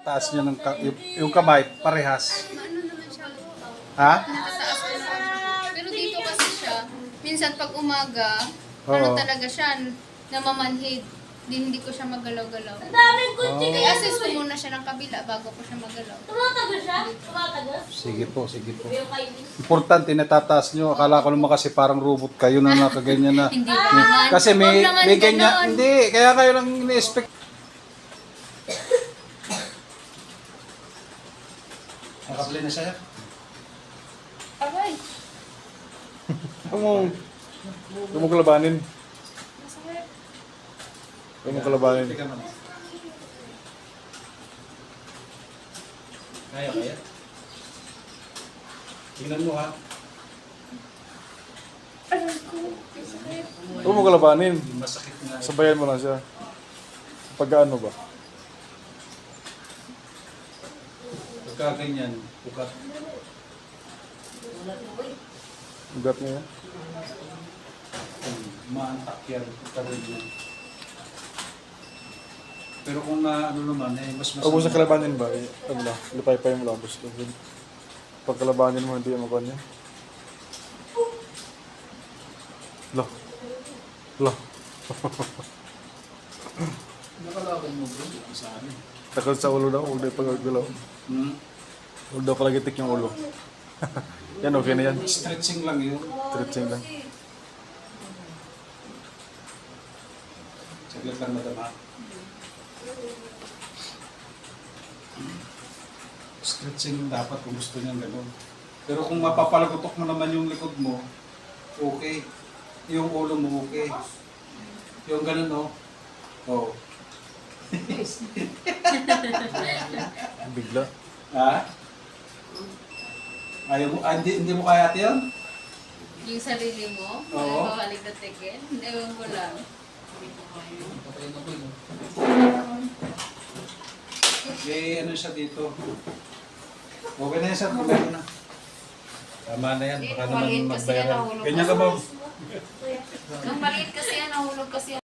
taas niya ng yung kamay, parehas. Ano naman siya? Ha? Natataas ko naman. Pero dito kasi siya, minsan pag umaga, Oo. ano talaga siya, namamanhid. Hindi ko siya magalaw-galaw. Oh, I-assess ko muna siya ng kabila bago ko siya magalaw. Tumatagal siya? Tumatagal? sige po, sige po. Yung kayo. Importante, natataas nyo. Akala ko naman kasi parang robot kayo na nakaganyan na. Hindi ba naman? Kasi may, Huwag naman may ganyan. ganon. Hindi, kaya kayo lang ini-expect. Nakaplay na siya. Aray! Huwag mo kalabanin. Masakit. Huwag mo kalabanin. Teka naman. Kaya. Tingnan mo ha. Aray ko. Masakit. Huwag mo kalabanin. Masakit nga. Sabayan mo lang siya. Pagkaano ba? Pagka ganyan, ugat. Ugat niya yan. Maantak yan. Pagka ganyan. Pero kung na ano naman, mas Huwag mo sa kalabanin ba? Ano lang, lipay-pay mo lang. Basta. Pag kalabanin mo, hindi mo kanya. Lo. Nakalaban mo bro, sa amin. Takal sa ulo daw, huwag na ipagagalaw. Huwag daw palagitik yung ulo. Yan, okay na yan. Stretching lang yun. Stretching lang. Saglit lang madama. Stretching yung dapat kung gusto niyang gano'n. Pero kung mapapalagotok mo naman yung likod mo, okay. Yung ulo mo, okay. Yung gano'n, no? Oh. Bigla. Ha? Ayaw mo? Hindi mo kaya ate yun? Yung sarili mo, Oo. balik na tikin. Ewan ko lang. May ano siya dito. Okay na yan, sir. Kumero na. Tama na yan. Baka naman Maliit kasi yan, magbayaran. nahulog Ganyan ka ba? Nung maliit kasi yan, nahulog kasi